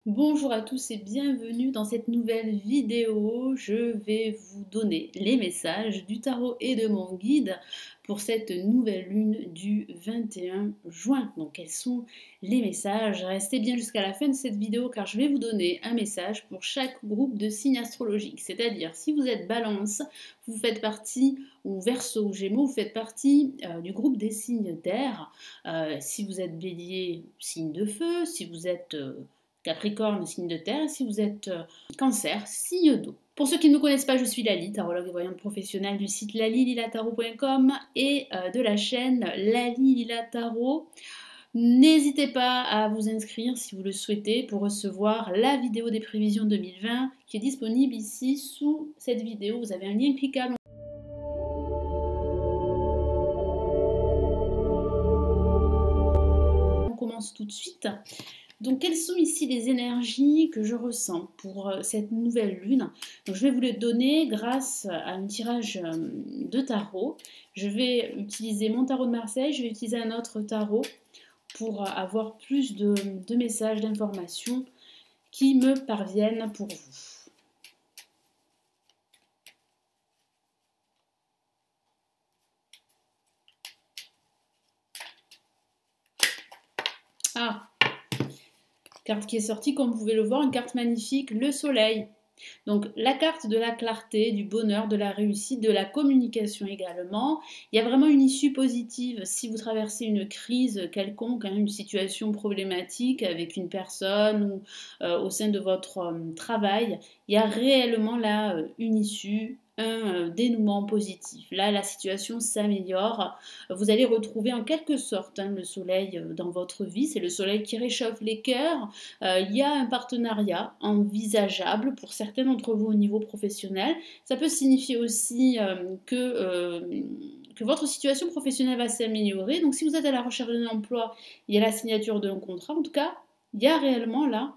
Bonjour à tous et bienvenue dans cette nouvelle vidéo. Je vais vous donner les messages du tarot et de mon guide pour cette nouvelle lune du 21 juin. Donc quels sont les messages? Restez bien jusqu'à la fin de cette vidéo car je vais vous donner un message pour chaque groupe de signes astrologiques. C'est-à-dire si vous êtes Balance, vous faites partie, ou Verseau ou Gémeaux, vous faites partie du groupe des signes d'air. Si vous êtes Bélier, signe de feu. Si vous êtes Capricorne, signe de terre, si vous êtes Cancer, signe d'eau. Pour ceux qui ne me connaissent pas, je suis Lali, tarologue et voyante professionnelle du site lalililatarot.com et de la chaîne Lali Lila Tarot. N'hésitez pas à vous inscrire si vous le souhaitez pour recevoir la vidéo des prévisions 2020 qui est disponible ici sous cette vidéo. Vous avez un lien cliquable. On commence tout de suite. Donc, quelles sont ici les énergies que je ressens pour cette nouvelle lune? Donc, je vais vous les donner grâce à un tirage de tarot. Je vais utiliser mon tarot de Marseille, je vais utiliser un autre tarot pour avoir plus de messages, d'informations qui me parviennent pour vous. Ah, carte qui est sortie, comme vous pouvez le voir, une carte magnifique, le soleil. Donc la carte de la clarté, du bonheur, de la réussite, de la communication également. Il y a vraiment une issue positive si vous traversez une crise quelconque, une situation problématique avec une personne ou au sein de votre travail. Il y a réellement là une issue, un dénouement positif. Là, la situation s'améliore. Vous allez retrouver en quelque sorte le soleil dans votre vie. C'est le soleil qui réchauffe les cœurs. Il y a un partenariat envisageable pour certains d'entre vous au niveau professionnel. Ça peut signifier aussi que votre situation professionnelle va s'améliorer. Donc si vous êtes à la recherche d'un emploi, il y a la signature d'un contrat. En tout cas, il y a réellement là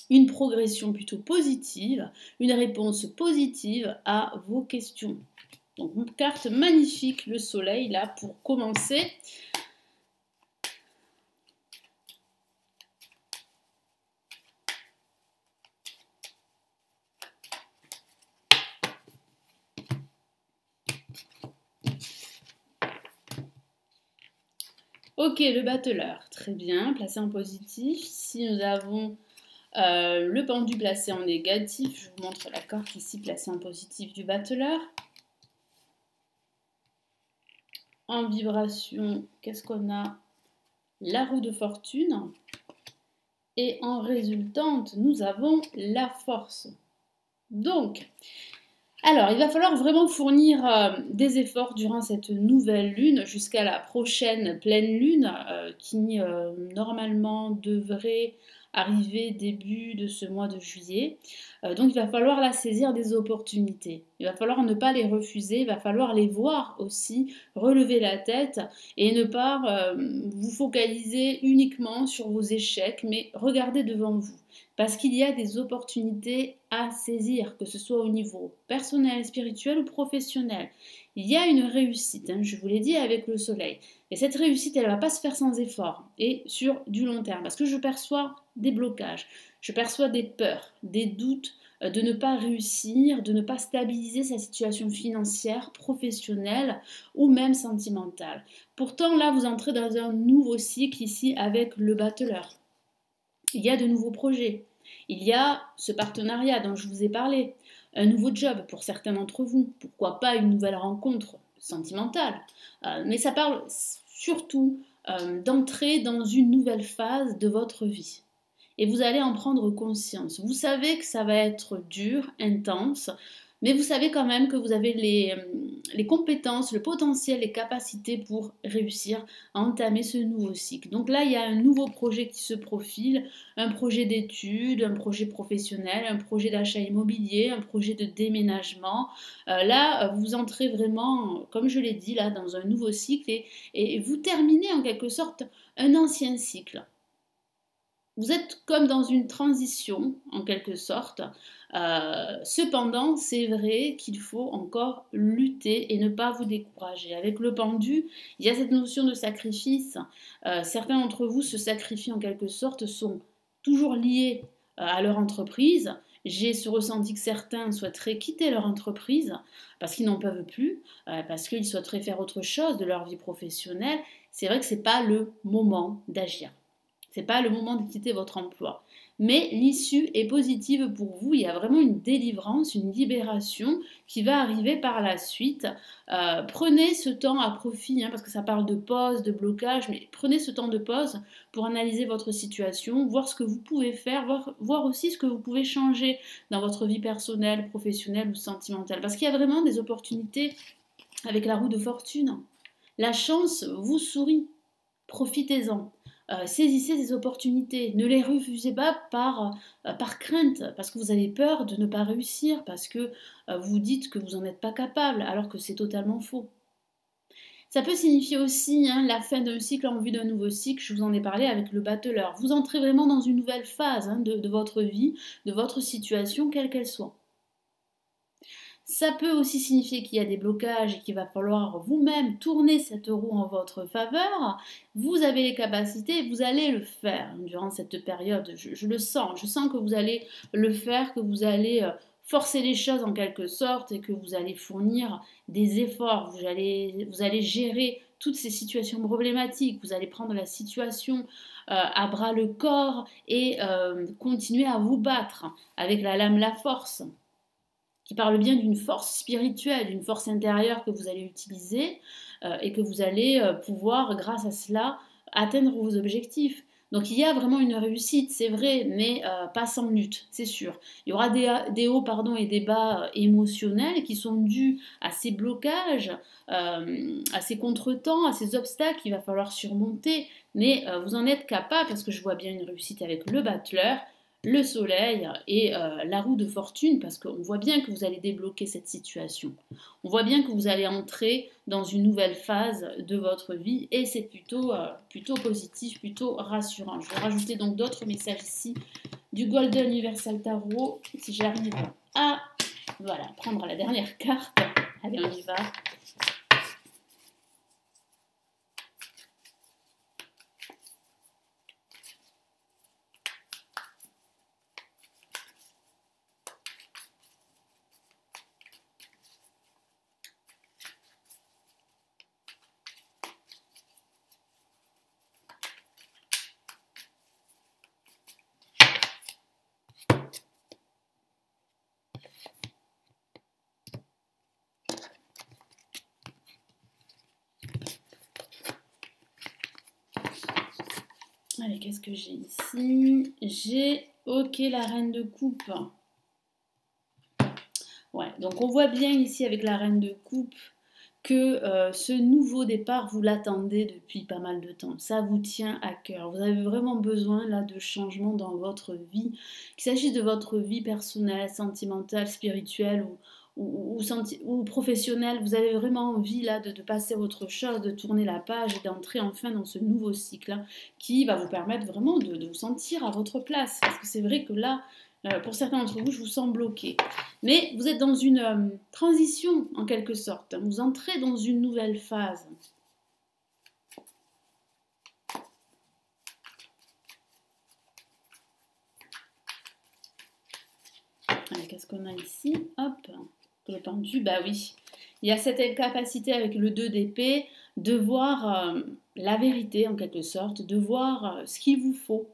une progression plutôt positive, une réponse positive à vos questions. Donc une carte magnifique, le soleil, là, pour commencer. Ok, le battleur, très bien, placé en positif. Si nous avons le pendu placé en négatif, je vous montre la carte ici placée en positif du battleur. En vibration, qu'est-ce qu'on a? La roue de fortune. Et en résultante, nous avons la force. Donc, alors, il va falloir vraiment fournir des efforts durant cette nouvelle lune jusqu'à la prochaine pleine lune qui normalement devrait arriver début de ce mois de juillet. Donc, il va falloir là saisir des opportunités. Il va falloir ne pas les refuser, il va falloir les voir aussi, relever la tête et ne pas vous focaliser uniquement sur vos échecs, mais regarder devant vous. Parce qu'il y a des opportunités à saisir, que ce soit au niveau personnel, spirituel ou professionnel. Il y a une réussite, je vous l'ai dit, avec le soleil. Et cette réussite, elle ne va pas se faire sans effort et sur du long terme. Parce que je perçois des blocages, je perçois des peurs, des doutes de ne pas réussir, de ne pas stabiliser sa situation financière, professionnelle ou même sentimentale. Pourtant, là, vous entrez dans un nouveau cycle ici avec le battleur. Il y a de nouveaux projets. Il y a ce partenariat dont je vous ai parlé, un nouveau job pour certains d'entre vous, pourquoi pas une nouvelle rencontre sentimentale. Mais ça parle surtout d'entrer dans une nouvelle phase de votre vie. Et vous allez en prendre conscience. Vous savez que ça va être dur, intense, mais vous savez quand même que vous avez les compétences, le potentiel, les capacités pour réussir à entamer ce nouveau cycle. Donc là, il y a un nouveau projet qui se profile, un projet d'études, un projet professionnel, un projet d'achat immobilier, un projet de déménagement. Là, vous entrez vraiment, comme je l'ai dit, là, dans un nouveau cycle et vous terminez en quelque sorte un ancien cycle. Vous êtes comme dans une transition, en quelque sorte. Cependant, c'est vrai qu'il faut encore lutter et ne pas vous décourager. Avec le pendu, il y a cette notion de sacrifice. Certains d'entre vous se sacrifient en quelque sorte, sont toujours liés à leur entreprise. J'ai ce ressenti que certains souhaiteraient quitter leur entreprise parce qu'ils n'en peuvent plus, parce qu'ils souhaiteraient faire autre chose de leur vie professionnelle. C'est vrai que ce n'est pas le moment d'agir. Ce n'est pas le moment de quitter votre emploi. Mais l'issue est positive pour vous. Il y a vraiment une délivrance, une libération qui va arriver par la suite. Prenez ce temps à profit, parce que ça parle de pause, de blocage, mais prenez ce temps de pause pour analyser votre situation, voir ce que vous pouvez faire, voir aussi ce que vous pouvez changer dans votre vie personnelle, professionnelle ou sentimentale. Parce qu'il y a vraiment des opportunités avec la roue de fortune. La chance vous sourit. Profitez-en. Saisissez ces opportunités, ne les refusez pas par crainte, parce que vous avez peur de ne pas réussir, parce que vous dites que vous n'en êtes pas capable, alors que c'est totalement faux. Ça peut signifier aussi la fin d'un cycle en vue d'un nouveau cycle, je vous en ai parlé avec le battleur. Vous entrez vraiment dans une nouvelle phase de votre vie, de votre situation, quelle qu'elle soit. Ça peut aussi signifier qu'il y a des blocages et qu'il va falloir vous-même tourner cette roue en votre faveur. Vous avez les capacités, vous allez le faire durant cette période. Je le sens, je sens que vous allez le faire, que vous allez forcer les choses en quelque sorte et que vous allez fournir des efforts. Vous allez gérer toutes ces situations problématiques. Vous allez prendre la situation à bras le corps et continuer à vous battre avec la lame la force, qui parle bien d'une force spirituelle, d'une force intérieure que vous allez utiliser et que vous allez pouvoir, grâce à cela, atteindre vos objectifs. Donc il y a vraiment une réussite, c'est vrai, mais pas sans lutte, c'est sûr. Il y aura des hauts et des bas émotionnels qui sont dus à ces blocages, à ces contretemps, à ces obstacles qu'il va falloir surmonter, mais vous en êtes capable parce que je vois bien une réussite avec le battleur, le soleil et la roue de fortune, parce qu'on voit bien que vous allez débloquer cette situation. On voit bien que vous allez entrer dans une nouvelle phase de votre vie et c'est plutôt positif, plutôt rassurant. Je vais rajouter donc d'autres messages ici du Golden Universal Tarot, si j'arrive à prendre la dernière carte. Allez, on y va. Allez, qu'est-ce que j'ai ici? J'ai, ok, la reine de coupe. Ouais, donc on voit bien ici avec la reine de coupe que ce nouveau départ, vous l'attendez depuis pas mal de temps. Ça vous tient à cœur. Vous avez vraiment besoin là de changements dans votre vie, qu'il s'agisse de votre vie personnelle, sentimentale, spirituelle ou professionnelle. Vous avez vraiment envie là de passer à autre chose, de tourner la page et d'entrer enfin dans ce nouveau cycle qui va vous permettre vraiment de vous sentir à votre place. Parce que c'est vrai que là, pour certains d'entre vous, je vous sens bloqué. Mais vous êtes dans une transition, en quelque sorte. Vous entrez dans une nouvelle phase. Qu'est-ce qu'on a ici? Hop, le pendu, bah oui. Il y a cette incapacité avec le 2 d'épée de voir la vérité, en quelque sorte, de voir ce qu'il vous faut.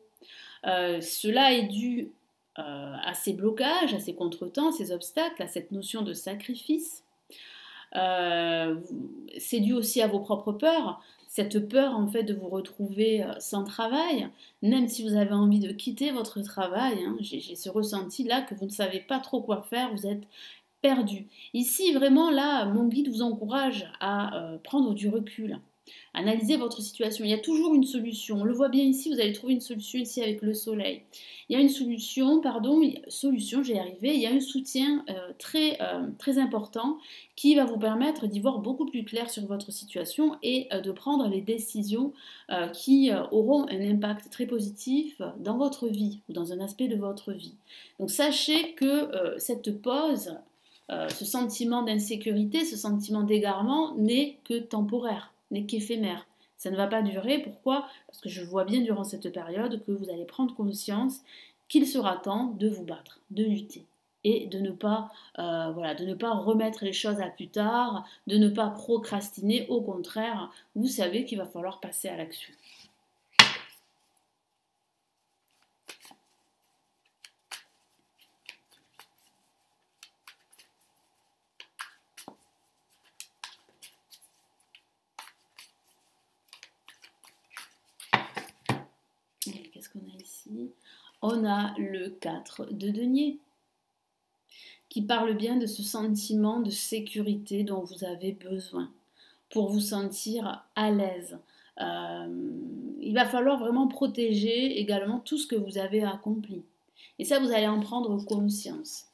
Cela est dû à ces blocages, à ces contretemps, à ces obstacles, à cette notion de sacrifice. C'est dû aussi à vos propres peurs, cette peur en fait de vous retrouver sans travail, même si vous avez envie de quitter votre travail, j'ai ce ressenti là que vous ne savez pas trop quoi faire, vous êtes perdu. Ici vraiment là, mon guide vous encourage à prendre du recul. Analysez votre situation. Il y a toujours une solution. On le voit bien ici, vous allez trouver une solution ici avec le soleil. Il y a une solution, j'y arrivé. Il y a un soutien très important qui va vous permettre d'y voir beaucoup plus clair sur votre situation et de prendre les décisions qui auront un impact très positif dans votre vie ou dans un aspect de votre vie. Donc sachez que cette pause, ce sentiment d'insécurité, ce sentiment d'égarement n'est que temporaire, n'est qu'éphémère. Ça ne va pas durer. Pourquoi? Parce que je vois bien durant cette période que vous allez prendre conscience qu'il sera temps de vous battre, de lutter et de ne pas, voilà, de ne pas remettre les choses à plus tard, de ne pas procrastiner. Au contraire, vous savez qu'il va falloir passer à l'action. Qu'est-ce qu'on a ici? On a le 4 de denier, qui parle bien de ce sentiment de sécurité dont vous avez besoin pour vous sentir à l'aise. Il va falloir vraiment protéger également tout ce que vous avez accompli. Et ça, vous allez en prendre conscience.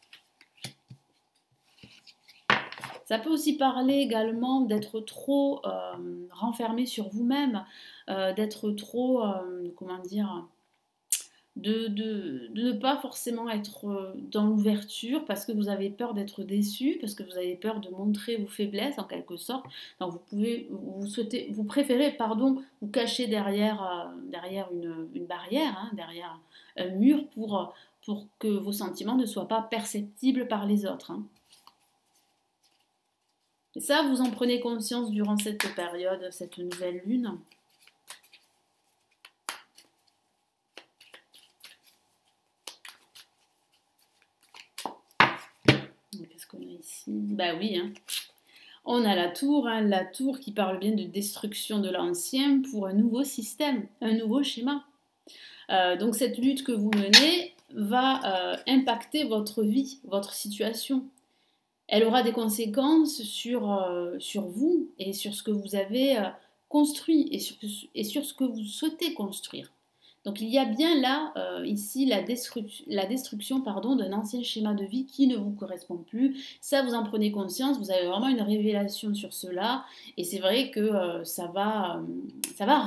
Ça peut aussi parler également d'être trop renfermé sur vous-même, d'être trop, comment dire, de ne pas forcément être dans l'ouverture parce que vous avez peur d'être déçu, parce que vous avez peur de montrer vos faiblesses en quelque sorte. Donc vous préférez, pardon, vous cacher derrière, derrière une barrière, hein, derrière un mur pour que vos sentiments ne soient pas perceptibles par les autres. Hein. Et ça, vous en prenez conscience durant cette période, cette nouvelle lune. Qu'est-ce qu'on a ici? Bah oui, hein. On a la tour qui parle bien de destruction de l'ancien pour un nouveau système, un nouveau schéma. Donc cette lutte que vous menez va impacter votre vie, votre situation. Elle aura des conséquences sur vous et sur ce que vous avez construit et sur ce que vous souhaitez construire. Donc il y a bien là, ici, la destruction d'un ancien schéma de vie qui ne vous correspond plus. Ça, vous en prenez conscience, vous avez vraiment une révélation sur cela. Et c'est vrai que ça va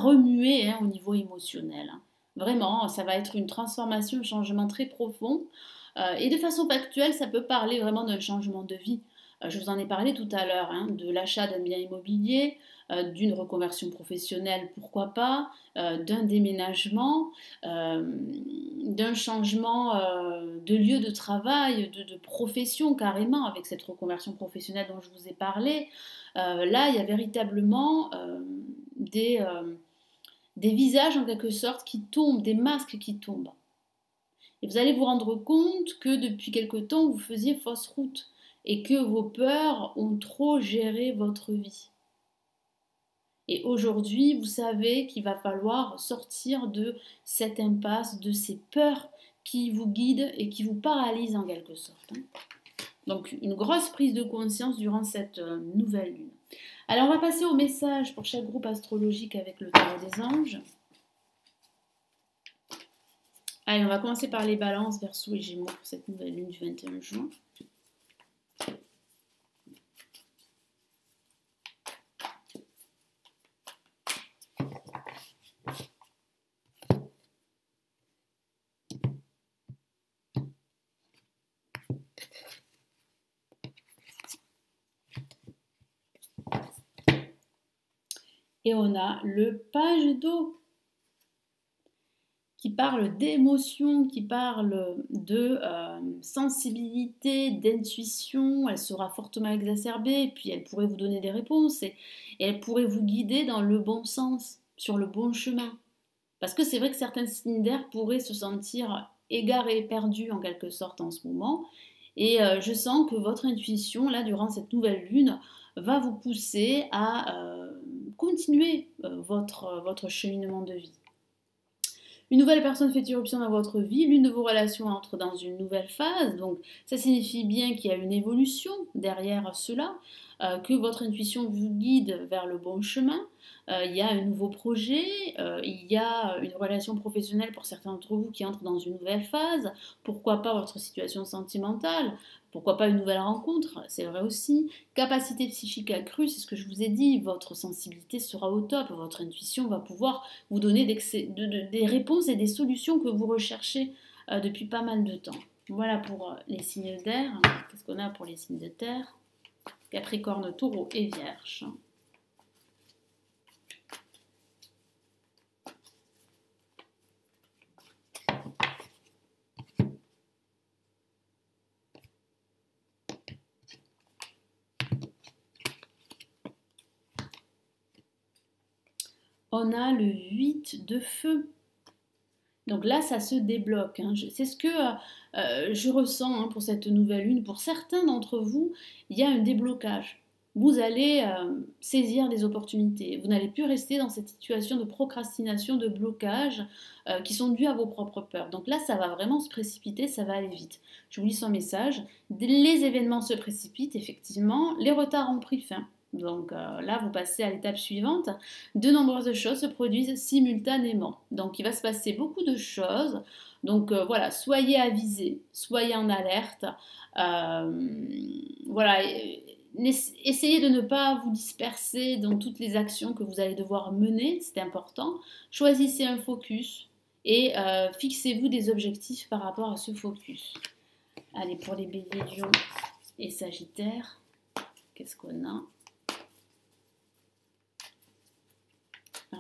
remuer hein, au niveau émotionnel. Hein. Vraiment, ça va être une transformation, un changement très profond. Et de façon factuelle, ça peut parler vraiment d'un changement de vie. Je vous en ai parlé tout à l'heure, hein, de l'achat d'un bien immobilier, d'une reconversion professionnelle, pourquoi pas, d'un déménagement, d'un changement de lieu de travail, de profession carrément, avec cette reconversion professionnelle dont je vous ai parlé. Là, il y a véritablement des visages en quelque sorte qui tombent, des masques qui tombent. Et vous allez vous rendre compte que depuis quelque temps, vous faisiez fausse route et que vos peurs ont trop géré votre vie. Et aujourd'hui, vous savez qu'il va falloir sortir de cette impasse, de ces peurs qui vous guident et qui vous paralysent en quelque sorte. Donc une grosse prise de conscience durant cette nouvelle lune. Alors on va passer au message pour chaque groupe astrologique avec le tarot des anges. Allez, on va commencer par les balances, Verseau et Gémeaux pour cette nouvelle lune du 21 juin. Et on a le page d'eau qui parle d'émotion, qui parle de sensibilité, d'intuition. Elle sera fortement exacerbée, puis elle pourrait vous donner des réponses et elle pourrait vous guider dans le bon sens, sur le bon chemin. Parce que c'est vrai que certains signes d'air pourraient se sentir égarés, perdus en quelque sorte en ce moment. Et je sens que votre intuition, là, durant cette nouvelle lune, va vous pousser à continuer votre cheminement de vie. Une nouvelle personne fait irruption dans votre vie, l'une de vos relations entre dans une nouvelle phase, donc ça signifie bien qu'il y a une évolution derrière cela, que votre intuition vous guide vers le bon chemin, il y a un nouveau projet, il y a une relation professionnelle pour certains d'entre vous qui entrent dans une nouvelle phase, pourquoi pas votre situation sentimentale, pourquoi pas une nouvelle rencontre, c'est vrai aussi. Capacité psychique accrue, c'est ce que je vous ai dit, votre sensibilité sera au top, votre intuition va pouvoir vous donner des réponses et des solutions que vous recherchez depuis pas mal de temps. Voilà pour les signes d'air. Qu'est-ce qu'on a pour les signes de terre? Capricorne, Taureau et Vierge. On a le 8 de feu. Donc là, ça se débloque. Hein. C'est ce que je ressens hein, pour cette nouvelle lune. Pour certains d'entre vous, il y a un déblocage. Vous allez saisir des opportunités. Vous n'allez plus rester dans cette situation de procrastination, de blocage qui sont dus à vos propres peurs. Donc là, ça va vraiment se précipiter, ça va aller vite. Je vous lis son message. Les événements se précipitent, effectivement. Les retards ont pris fin. Donc là, vous passez à l'étape suivante. De nombreuses choses se produisent simultanément. Donc il va se passer beaucoup de choses. Donc voilà, soyez avisés, soyez en alerte. Voilà, essayez de ne pas vous disperser dans toutes les actions que vous allez devoir mener, c'est important. Choisissez un focus et fixez-vous des objectifs par rapport à ce focus. Allez, pour les béliers, lions et sagittaires, qu'est-ce qu'on a ?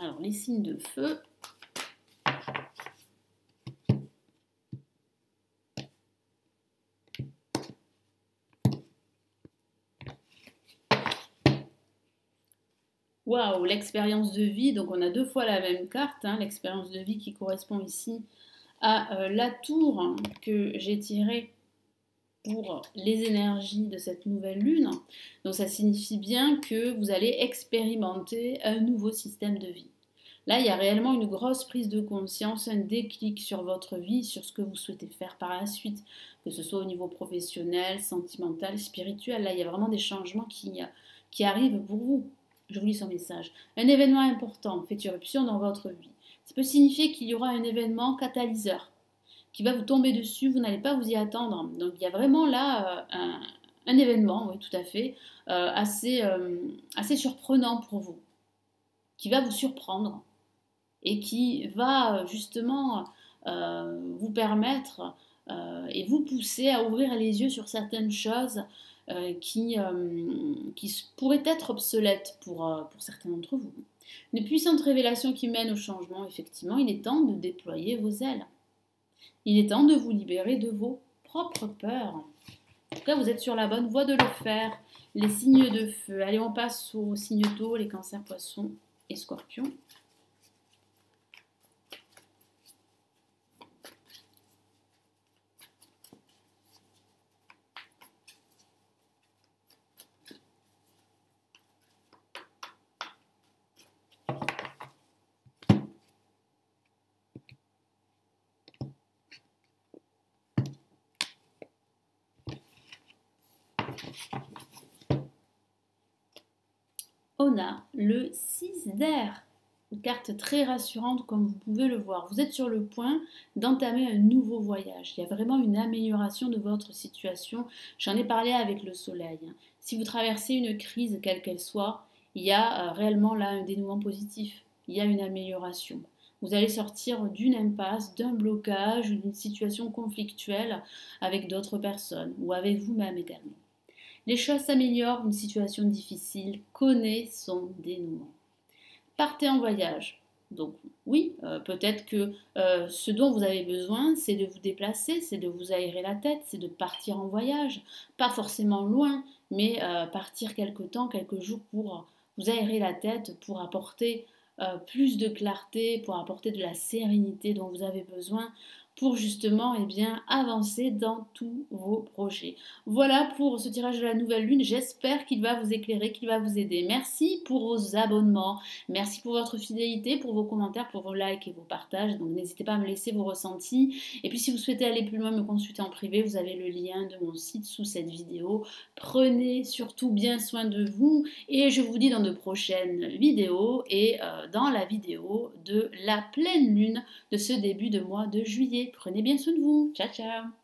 Alors, les signes de feu. Waouh, l'expérience de vie. Donc, on a deux fois la même carte. Hein, l'expérience de vie qui correspond ici à la tour que j'ai tirée pour les énergies de cette nouvelle lune. Donc ça signifie bien que vous allez expérimenter un nouveau système de vie. Là, il y a réellement une grosse prise de conscience, un déclic sur votre vie, sur ce que vous souhaitez faire par la suite, que ce soit au niveau professionnel, sentimental, spirituel. Là, il y a vraiment des changements qui arrivent pour vous. Je vous lis son message. Un événement important fait irruption dans votre vie. Ça peut signifier qu'il y aura un événement catalyseur qui va vous tomber dessus, vous n'allez pas vous y attendre. Donc il y a vraiment là un événement, oui tout à fait, assez surprenant pour vous, qui va vous surprendre et qui va justement vous permettre et vous pousser à ouvrir les yeux sur certaines choses qui pourraient être obsolètes pour certains d'entre vous. Une puissante révélation qui mène au changement, effectivement, il est temps de déployer vos ailes. Il est temps de vous libérer de vos propres peurs. En tout cas, vous êtes sur la bonne voie de le faire. Les signes de feu. Allez, on passe aux signes d'eau, les cancers, poissons et scorpions. On a le 6 d'air, une carte très rassurante comme vous pouvez le voir. Vous êtes sur le point d'entamer un nouveau voyage. Il y a vraiment une amélioration de votre situation. J'en ai parlé avec le soleil. Si vous traversez une crise, quelle qu'elle soit, il y a réellement là un dénouement positif. Il y a une amélioration. Vous allez sortir d'une impasse, d'un blocage, d'une situation conflictuelle avec d'autres personnes ou avec vous-même également. Les choses s'améliorent, une situation difficile connaît son dénouement. Partez en voyage. Donc oui, peut-être que ce dont vous avez besoin, c'est de vous déplacer, c'est de vous aérer la tête, c'est de partir en voyage. Pas forcément loin, mais partir quelque temps, quelques jours pour vous aérer la tête, pour apporter plus de clarté, pour apporter de la sérénité dont vous avez besoin pour justement avancer dans tous vos projets. Voilà pour ce tirage de la nouvelle lune. J'espère qu'il va vous éclairer, qu'il va vous aider. Merci pour vos abonnements, merci pour votre fidélité, pour vos commentaires, pour vos likes et vos partages. Donc n'hésitez pas à me laisser vos ressentis. Et puis si vous souhaitez aller plus loin, me consulter en privé, vous avez le lien de mon site sous cette vidéo. Prenez surtout bien soin de vous et je vous dis dans de prochaines vidéos et dans la vidéo de la pleine lune de ce début de mois de juillet. Prenez bien soin de vous. Ciao, ciao.